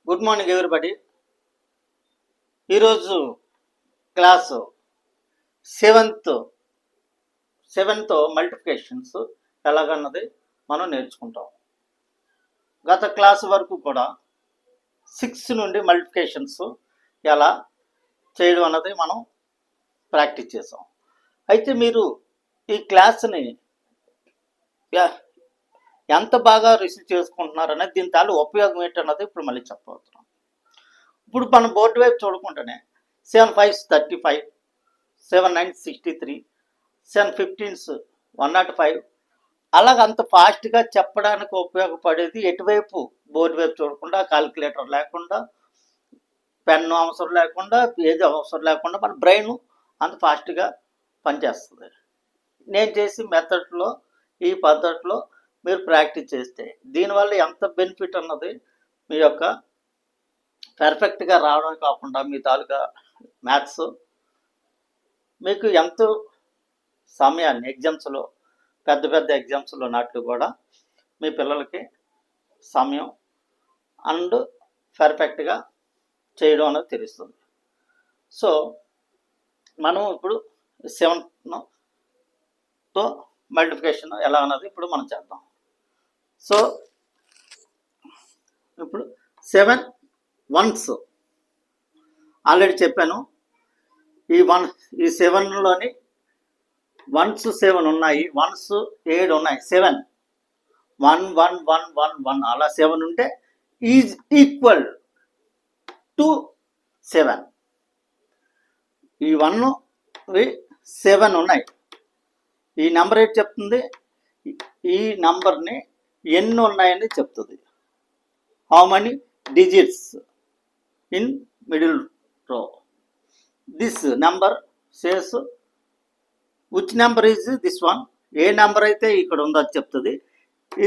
Good morning everybody. ఈరోజు class seventh multiplications ఎలాగన్నది మనం నేర్చుకుంటాం. గత క్లాస్ వరకు కూడా 6 నుండి మల్టిప్లికేషన్స్ ఎలా చేయడం అన్నది మనం ప్రాక్టీస్ చేసాం. అయితే మీరు ఈ క్లాస్ని ఎంత బాగా రిసీవ్ చేసుకుంటున్నారు అనేది దీని తాలూ ఉపయోగం ఏంటన్నది ఇప్పుడు మళ్ళీ చెప్పబోతున్నాం. ఇప్పుడు మనం బోర్డు వైపు చూడకుండానే 7 5s 35, 7 9s 63, 7 15s 105 అలాగ అంత ఫాస్ట్గా చెప్పడానికి ఉపయోగపడేది ఎటువైపు బోర్డు వైపు చూడకుండా, కాలిక్యులేటర్ లేకుండా, పెన్ను అవసరం లేకుండా, ఏది అవసరం లేకుండా మన బ్రెయిన్ అంత ఫాస్ట్గా పనిచేస్తుంది. నేను చేసి మెథడ్లో ఈ పద్ధతిలో మీరు ప్రాక్టీస్ చేస్తే దీనివల్ల ఎంత బెనిఫిట్ అన్నది మీ యొక్క పర్ఫెక్ట్గా రావడం కాకుండా మీ తాలూకా మ్యాథ్స్ మీకు ఎంతో సమయాన్ని ఎగ్జామ్స్లో పెద్ద ఎగ్జామ్స్లో నాట్లు కూడా మీ పిల్లలకి సమయం అండ్ పర్ఫెక్ట్గా చేయడం అనేది తెలుస్తుంది. సో మనం ఇప్పుడు 7తో మల్టిప్లికేషన్ ఎలా అన్నది ఇప్పుడు మనం చేద్దాం. సో ఇప్పుడు 7 1s ఆల్రెడీ చెప్పాను. ఈ 7లోని 1s 7 ఉన్నాయి, 1s 7 ఉన్నాయి. 7 1 1 1 1 1 అలా 7 ఉంటే ఈజ్ ఈక్వల్ టు 7. ఈ 1 7 ఉన్నాయి. ఈ నెంబర్ ఏంటి చెప్తుంది? ఈ నంబర్ని ఎన్ని ఉన్నాయని చెప్తుంది. How many digits in middle row. This number says which number is this one. ఏ నెంబర్ అయితే ఇక్కడ ఉందో అది చెప్తుంది.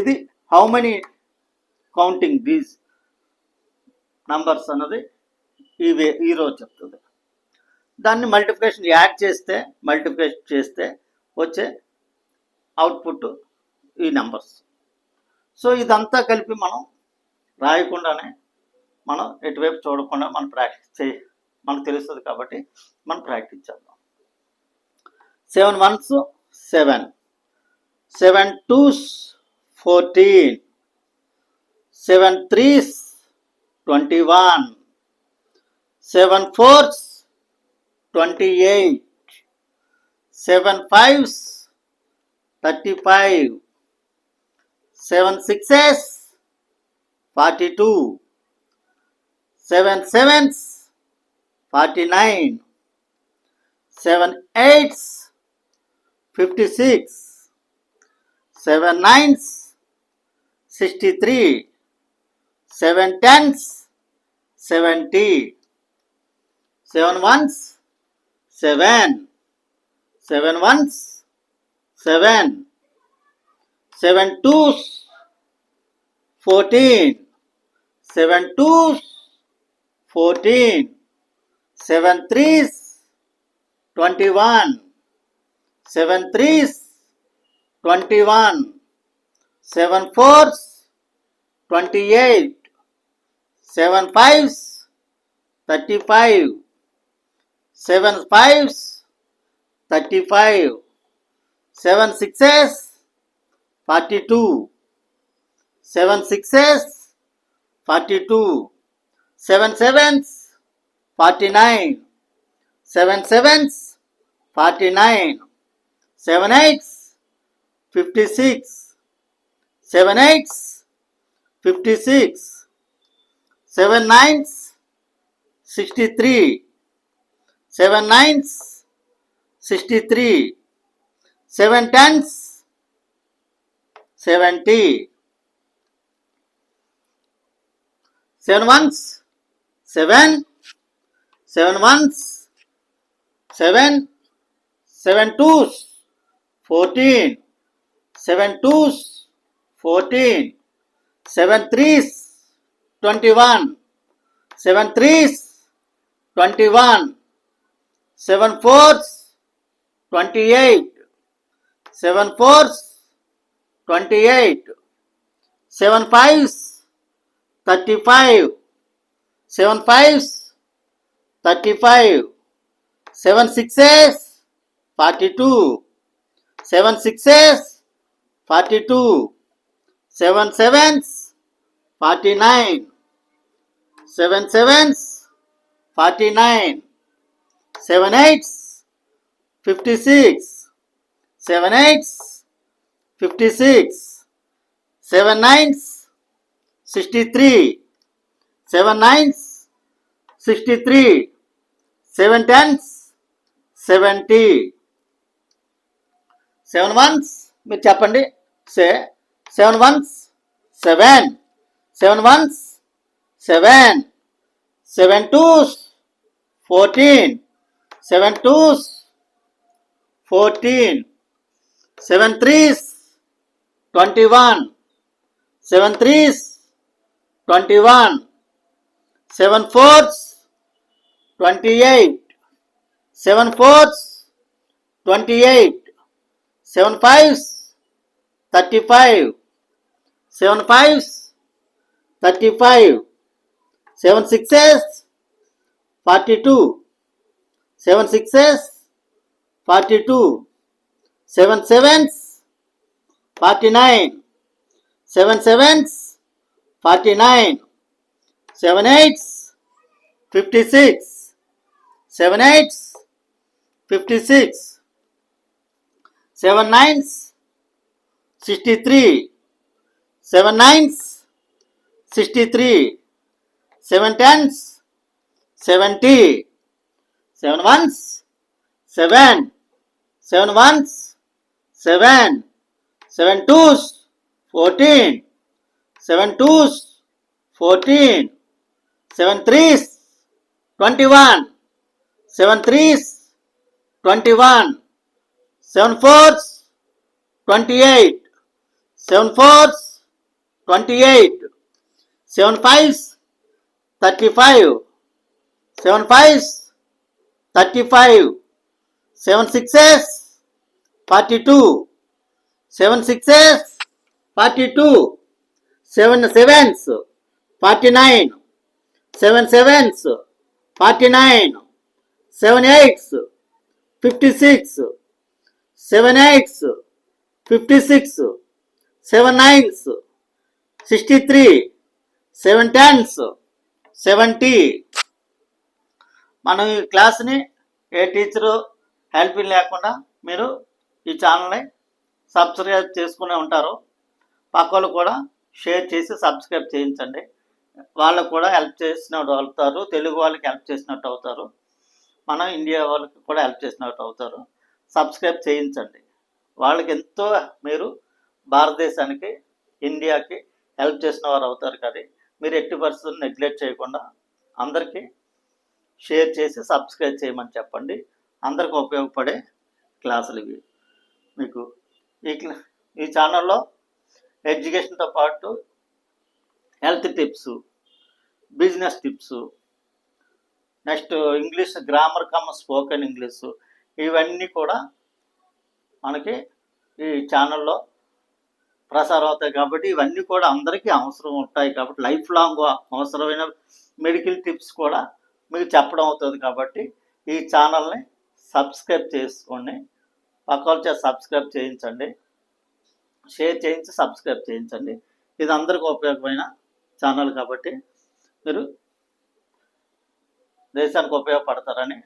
ఇది how many counting these numbers అన్నది ఈ రో చెప్తుంది. దాన్ని మల్టిప్లికేషన్ చేస్తే వచ్చే అవుట్పుట్ ఈ నెంబర్స్. సో ఇదంతా కలిపి మనం రాయకుండానే మనం ఎటువైపు చూడకుండా మనం ప్రాక్టీస్ మనకు తెలుస్తుంది కాబట్టి మనం ప్రాక్టీస్ చేద్దాం. 7 1s 7, 7 2s 14, 7 3s 21, 7 4s 28, 7 5s 35, 7 6s 42, 7 7s 49, 7 8s 56, 7 9s 63, 7 10s 70, 7 1s 7, 7 1s 7, 7 2s 14, 7 2s 14, 7 3s 21, 7 3s 21, 7 4s 28, 7 5s 35, 7 5s 35, 7 6s 42, 7 6s 42, 7 7s 49, 7 7s 49, 7 8s 56, 7 8s 56, 7 9s 63, 7 9s 63, 7 10s 70, 7 1s 7, 7 1s 7, 7 2s 14, 7 2s 14, 7 3s 21, 7 3s 21, 7 4s 28, 7 4s 28, 7 5s 35, 7 5s 35, 7 6s 42, 7 6s 42, 7 7s 49, 7 7s 49, 7 8s 56, 7 8s 56, 7 9s 63, 7 9s 63, 7 10s 70, 7 1s మీరు చెప్పండి. 7 1s 7, 7 1s 7, 7 2s 14, 7 2s 14, 7 3s 21, 7 3s 21, 7 4s 28, 7 4s 28, 7 5s 35, 7 5s 35, 7 6s 42, 7 6s 42, 7 7s 49, 7 7s 49, 7 8s 56, 7 8s 56, 7 9s 63, 7 9s 63, 7 10s 70, 7 1s 7, 7 1s 7, 7 2s 14, 7 2s 14, 7 3s 21, 7 3s 21, 7 4s 28, 7 4s 28, 7 5s 35, 7 5s 35, 7 6s 42, 7 6s 42, 7 7s 49, 7 7s 49, 7 8s 56, 7 8s 56, 7 9s 63, 7 10s 70. మనం ఈ క్లాస్ని ఏ teacher help లేకుండా మీరు ఈ ఛానల్ని subscribe చేసుకునే ఉంటారు. పక్కలు కూడా షేర్ చేసి సబ్స్క్రైబ్ చేయించండి. వాళ్ళకు కూడా హెల్ప్ చేసినట్టు అవుతారు, తెలుగు వాళ్ళకి హెల్ప్ చేసినట్టు అవుతారు, మన ఇండియా వాళ్ళకి కూడా హెల్ప్ చేసినట్టు అవుతారు. సబ్స్క్రైబ్ చేయించండి. వాళ్ళకి ఎంతో మీరు భారతదేశానికి, ఇండియాకి హెల్ప్ చేసిన వారు అవుతారు. కానీ మీరు ఎట్టి పరిస్థితులను నెగ్లెక్ట్ చేయకుండా అందరికీ షేర్ చేసి సబ్స్క్రైబ్ చేయమని చెప్పండి. అందరికి ఉపయోగపడే క్లాసులు ఇవి. మీకు ఈ ఛానల్లో ఎడ్యుకేషన్తో పాటు health tips, business tips, next English grammar spoken English, ఇవన్నీ కూడా మనకి ఈ ఛానల్లో ప్రసారం అవుతాయి. కాబట్టి ఇవన్నీ కూడా అందరికీ అవసరం ఉంటాయి. కాబట్టి లైఫ్ లాంగ్ అవసరమైన మెడికల్ టిప్స్ కూడా మీకు చెప్పడం అవుతుంది. కాబట్టి ఈ ఛానల్ని సబ్స్క్రైబ్ చేసుకోండి. పక్కన చేసి సబ్స్క్రైబ్ చేయించండి, షేర్ చేయించి సబ్స్క్రైబ్ చేయించండి. ఇది అందరికీ ఉపయోగమైన ఛానల్ కాబట్టి మీరు దేశానికి ఉపయోగపడతారని,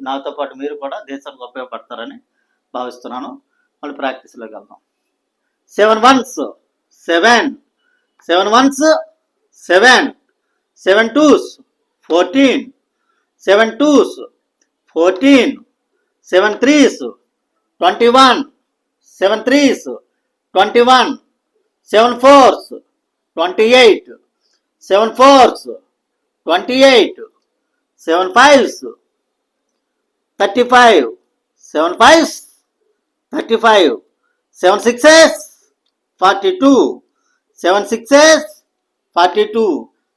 నాతో పాటు మీరు కూడా దేశానికి ఉపయోగపడతారని భావిస్తున్నాను. మళ్ళీ ప్రాక్టీస్లోకి వెళ్దాం. 7 1s 7, 7 1s 7, 7 2s 14, 7 2s 14, 7 3s 21, 7 3s 21, 7 4s 28, 7 4s 28, 7 5s 35, 7 5s 35, 7 6s 42, 7 6s 42.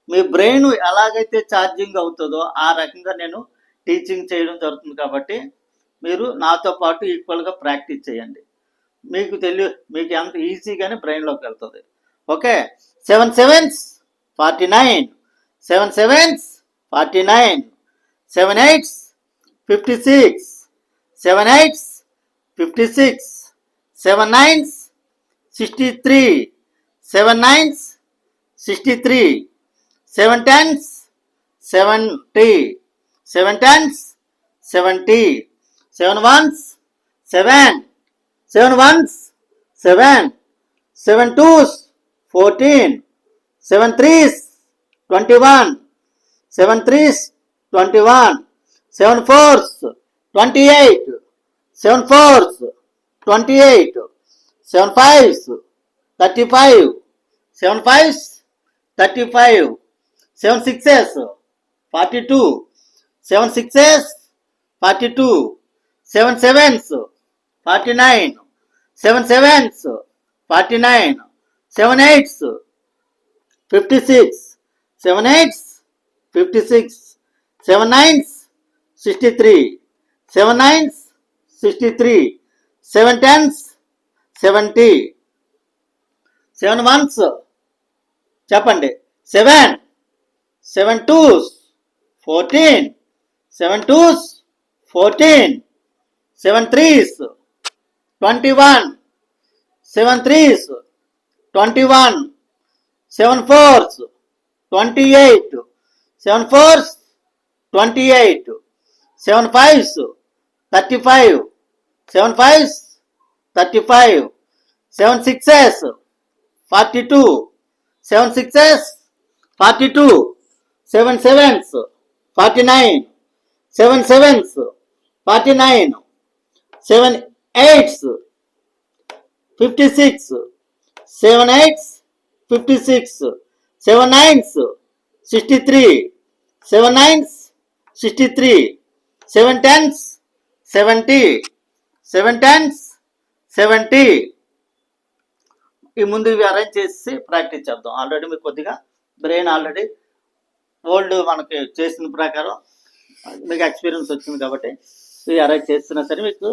మీ బ్రెయిన్ ఎలాగైతే ఛార్జింగ్ అవుతుందో ఆ రకంగా నేను టీచింగ్ చేయడం జరుగుతుంది. కాబట్టి మీరు నాతో పాటు ఈక్వల్గా ప్రాక్టీస్ చేయండి. మీకు ఎంత ఈజీగానే బ్రెయిన్లోకి వెళ్తుంది. Okay. 7 7s 49, 7 sevens 49, 7 eights 56, 7 eights 56, 7 nines 63, 7 nines 63, 7 tens 70, 7 tens 70, 7 ones 7, 7 ones 7, 7 twos 14, 7 threes 21, 7 threes 21, 7 fours 28, 7 fours 28, 7 fives 35, 7 fives 35, 7 sixes 42, 7 sixes 42, 7 sevens 49, 7 sevens 49, 7 eights 56, 7 eights 56, 7 nines 63, 7 nines 63, 7 tens 70, 7 ones చెప్పండి 7, 7 twos 14, 7 twos 14, 7 threes 21, 7 threes 21, 7 fours 28, 7 fours 28, 7 fives 35, 7 fives 35, 7 sixes 42, 7 sixes 42, 7 sevens 49, 7 sevens 49, 7 eights 56, 7 eights 56, 7 nines 63, 7 nines 63, 7 tens 70, 7 tens 70. ఈ ముందు ఇవి arrange చేసి practice చేద్దాం. Already మీకు కొద్దిగా brain already old మనకి చేసిన ప్రకారం మీకు ఎక్స్పీరియన్స్ వచ్చింది కాబట్టి ఇవి అరేంజ్ చేస్తున్నా సరే మీకు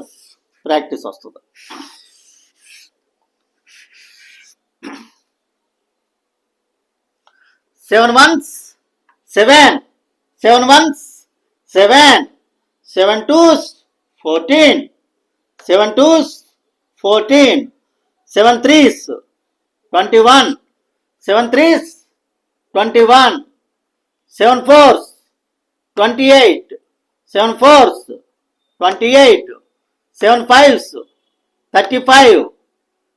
ప్రాక్టీస్ వస్తుంది. 7 ones 7, 7 ones 7, 7 twos 14, 7 twos 14, 7 threes 21, 7 threes 21, 7 fours 28, 7 fours 28, 7 fives 35,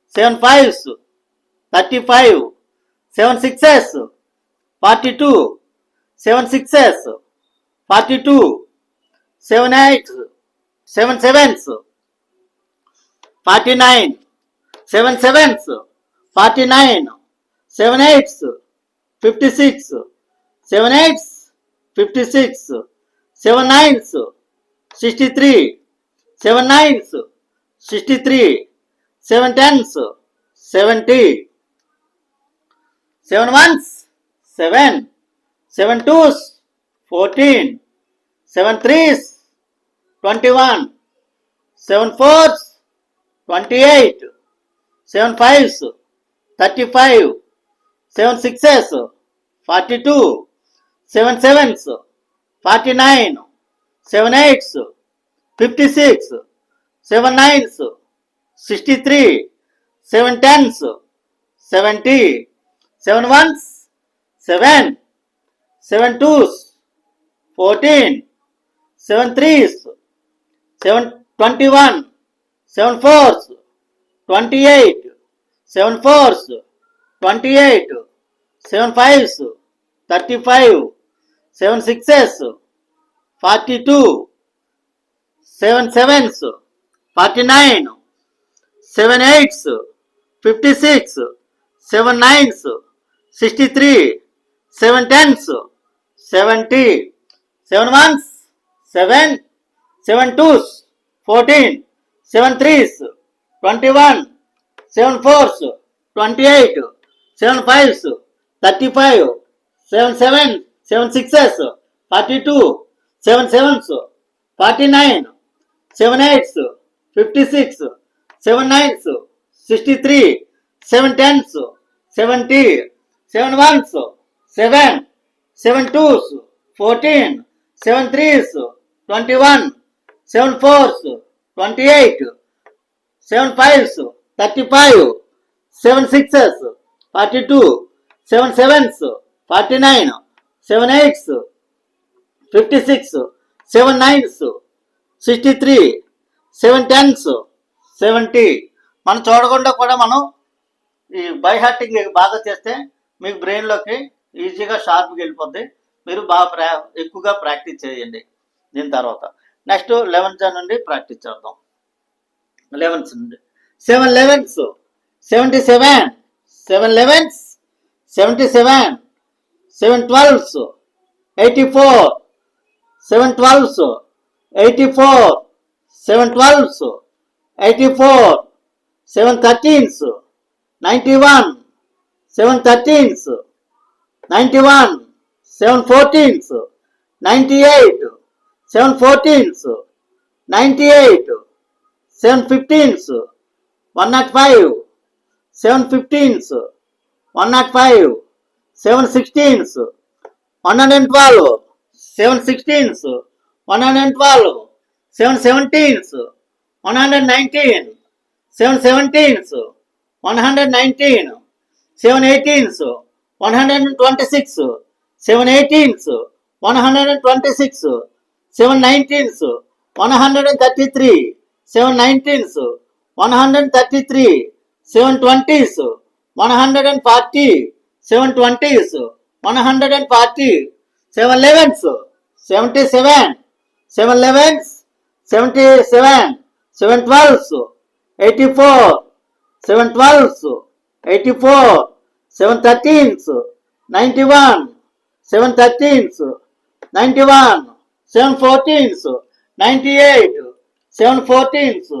7 fives 35, 7 sixes 42, 7 sixes 42, 7 eights 7 sevens 49, 7 sevens 49, 7 eights 56, 7 eights 56, 7 nines 63, 7 nines 63, 7 tens 70, 7 ones 7, 7 twos 14, 7 threes 21, 7 fours 28, 7 fives 35, 7 sixes 42, 7 sevens 49, 7 eights 56, 7 nines 63, 7 tens 70, 7 ones 7, 7 twos 14, 7 threes 7 21, 7 fours 28, 7 fours 28, 7 fives 35, 7 sixes 42, 7 sevens 49, 7 eights 56, 7 nines 63, 7 tens 70, 7 ones 7, 7 twos 14, 7 threes 21, 7 fours 28, 7 fives 35, 7 sevens 7 sixes 42, 7 sevens 49, 7 eights 56, 7 nines 63, 7 tens 70, 7 ones 7, 7 2s 14, 7 3s 21, 7 4s 28, 7 5s 35, 7 6s 42, 7 7s 49, 7 8s 56, 7 9s 63, 7 10s 70. మనం చూడకుండా కూడా మనం ఈ by hearting బాగా చేస్తే మీకు బ్రెయిన్లోకి ఈజీగా షార్ప్గా వెళ్ళిపోద్ది. మీరు బాగా ఎక్కువగా ప్రాక్టీస్ చేయండి. దీని తర్వాత నెక్స్ట్ 11th నుండి ప్రాక్టీస్ చేద్దాం. 11th నుండి 7 11s 77, 7 11s 77, 7 12s 84, 7 12s 84, 7 12s 84, 7 13s 91, 7 13s 91, 7 14s 98, 7 14s 98, 7 15s 105, 7 15s 105, 7 16s 112, 7 16s 112, 7 17s 119, 7 17s 119, 7 18s 126, 7 18s 126, 7 19s 133, 7 19s 133, 7 20s 140, 7 20s 140, 7 11s 77, 7 11s 77, 7 12s 84, 7 12s 84, 7 13s 91, 7 13s 91, 7 14s 98, 7 14s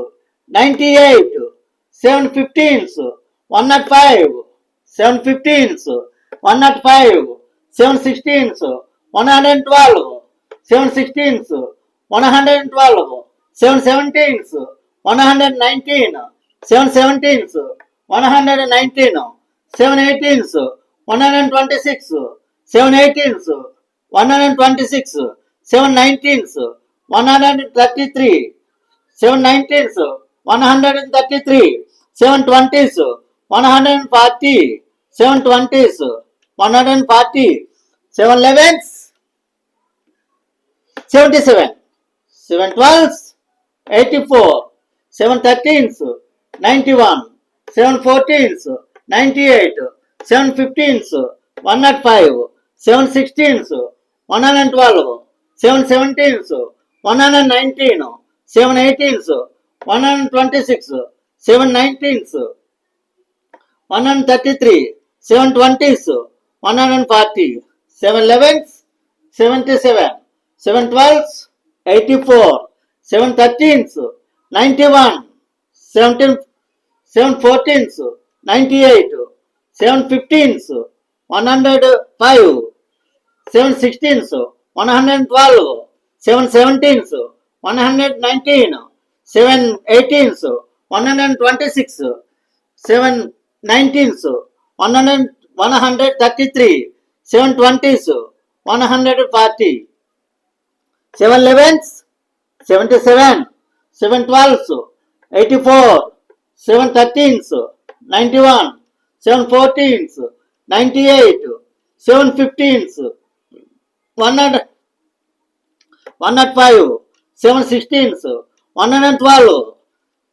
98, 7 15s 105, 7 15s 105, 7 16s 112, 7 16s 112, 7 17s 119, 7 17s 119, 7 18s 126, 7 18s 126, 7 19s 133, 7 19s 133, 7 20s 140, 7 20s 140, 7 11s 77, 7 12s 84, 7 13s 91, 7 14s 98, 7 15s 105, 7 16s 112, 7 17s 119, 7 18s 126, 7 19s 133, 7 20s 140, 7 11s 77, 7 12s 84, 7 13s 91, 7 14s 98, 7 15s 105, 7 16s 112, 7 17s 119, 7 18s 126, 7 19s 133, 7 20s 140, 7 11s 77, 7 12s 84, 7 13s 91, 7 14s 98, 7 15s 105, 7 16s 112,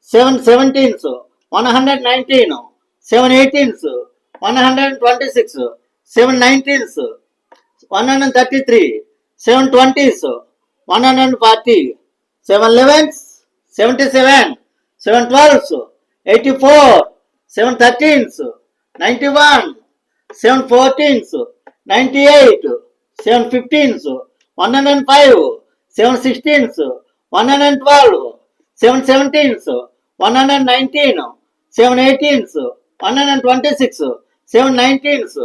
7 17s 119, 7 18s 126, 7 19s 133, 7 20s 140, 7 11s 77, 7 12s 84, 7 13s 91, 7 14s 98, 7 15s 105, 7 16s 112, 7 17s 119, 7 18s 126, 7 19s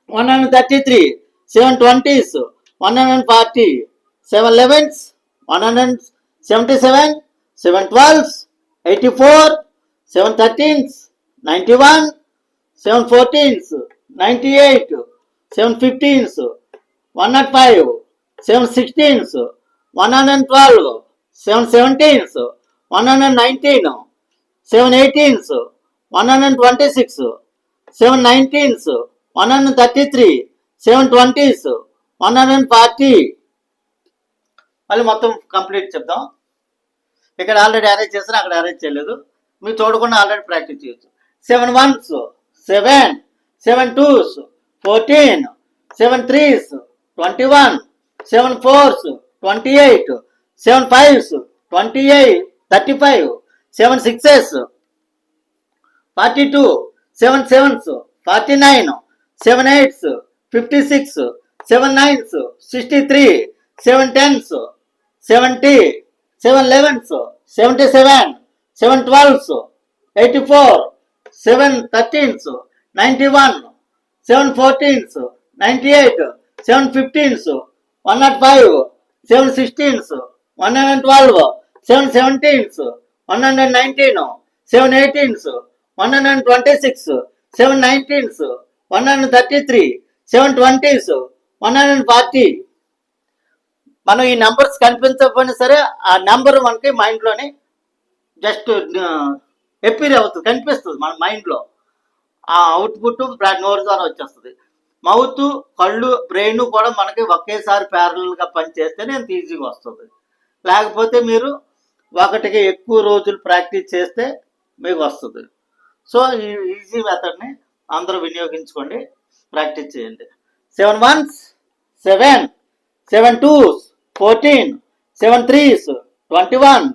133, 7 20s 140, 7 11s 177, 7 12s 84, 7 13s 91, 7 14s 98, 7 15s 105, 7 16s, 112, 7 17s, 119, 7 18s, 126, 7 19s, 133, 7 20s, 140. మళ్ళీ మొత్తం complete చెప్దాం. ఇక్కడ already arrange చేస్తాను, అక్కడ arrange చేయలేదు. మీరు చూడకుండా already practice చేయొచ్చు. 7 1s 7, 7 2s 14, 7 3s 21, 7 4s 28, 7 5s 28 35, 7 6s 42, 7 7s 49, 7 8s 56, 7 9s 63, 7 10s 70, 7 11s 77, 7 12s 84, 7 13s 91, 7 14s 98, 7 15s 105, 7 16s 112, 7 17s 119, 7 18s 126, 7 19s 133, 7 20s 140. మనం ఈ నెంబర్స్ కనిపించకపోయినా సరే ఆ నెంబర్ మనకి మైండ్లోని జస్ట్ ఎపీర్ అవుతుంది, కనిపిస్తుంది మన మైండ్లో. ఆ అవుట్పుట్ నోరు ద్వారా వచ్చేస్తుంది. మౌత్, కళ్ళు, బ్రెయిన్ కూడా మనకి ఒకేసారి ప్యారలల్గా పనిచేస్తేనే ఎంత ఈజీగా వస్తుంది. లేకపోతే మీరు ఒకటికి ఎక్కువ రోజులు ప్రాక్టీస్ చేస్తే మీకు వస్తుంది. సో ఈ ఈజీ మెథడ్ని అందరూ వినియోగించుకోండి, ప్రాక్టీస్ చేయండి. 7 1s 7, 7 2s 14, 7 3s 21,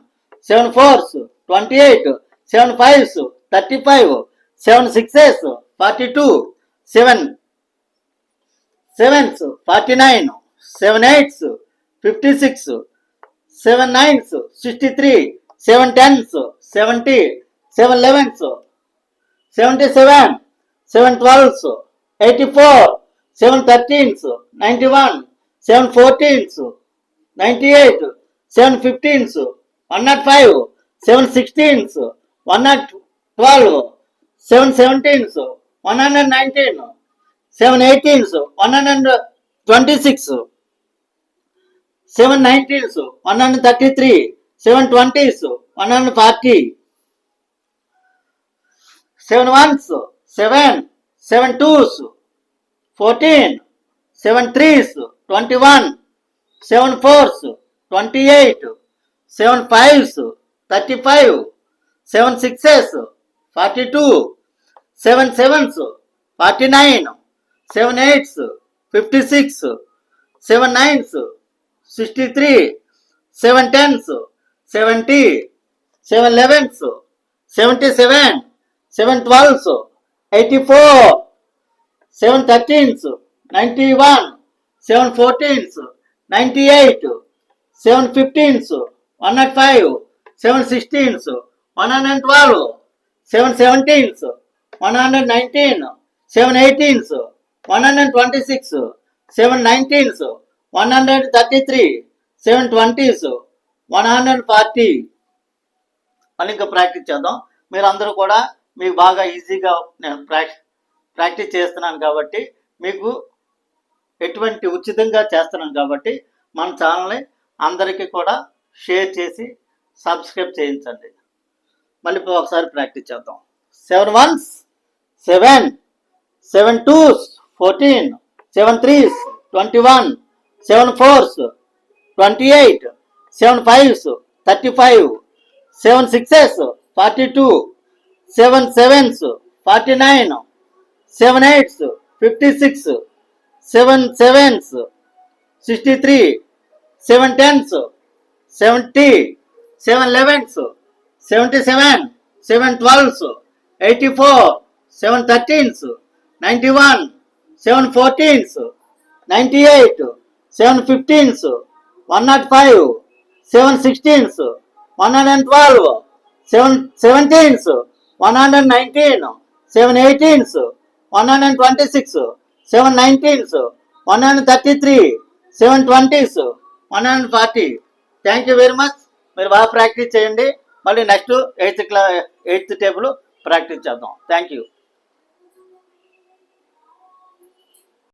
7 4s 28, 7 5s 35, 7 6s 42, 7 7s 49, 7 8s 56, 7 9s 63, 7 10s 70, 7 11s 77, 7 12s 84, 7 13s 91, 7 14s 98, 7 15s 105, 7 16s 112, 7 17s 119, 7 18s 126, 7 19s 133, 7 20s 140. 7 1s 7, 7 2s 14, 7 3s 21, 7 4s 28, 7 5s 35, 7 6s 42, 7 7s 49, 7 8s 56, 7 9s 63, 7 10s 70, 7 11s 77, 7 12s 84, 7 13s 91, 7 14s 98, 7 15s 105, 7 16s 112, 7 17s 119, 7 18s 126, 7 19s 133, 7 20s 140. అని ఇంకా practice చేద్దాం. మీరు అందరూ కూడా మీకు బాగా ఈజీగా నేను ప్రాక్టీస్ చేస్తున్నాను కాబట్టి, మీకు ఎటువంటి ఉచితంగా చేస్తున్నాను కాబట్టి మన ఛానల్ని అందరికీ కూడా షేర్ చేసి సబ్స్క్రైబ్ చేయించండి. మళ్ళీ ఒకసారి ప్రాక్టీస్ చేద్దాం. 7 1s 7, 7 2s 14, 7 3s 21, 7 4s 28, 7 5s 35, 7 6s 42, 7 7s 49, 7 8s 56, 7 7s 63, 7 10s 70, 7 11s 77, 7 12s 84, 7 13s 91, 7 14s 98, 7 15s 105, 7 16s 112, 7 17s 119, 7 18s 126, 7 19s 133, 7 20s 140. Thank you very much. మీరు బాగా ప్రాక్టీస్ చేయండి. మళ్ళీ నెక్స్ట్ 8th టేబుల్ ప్రాక్టీస్ చేద్దాం. Thank you.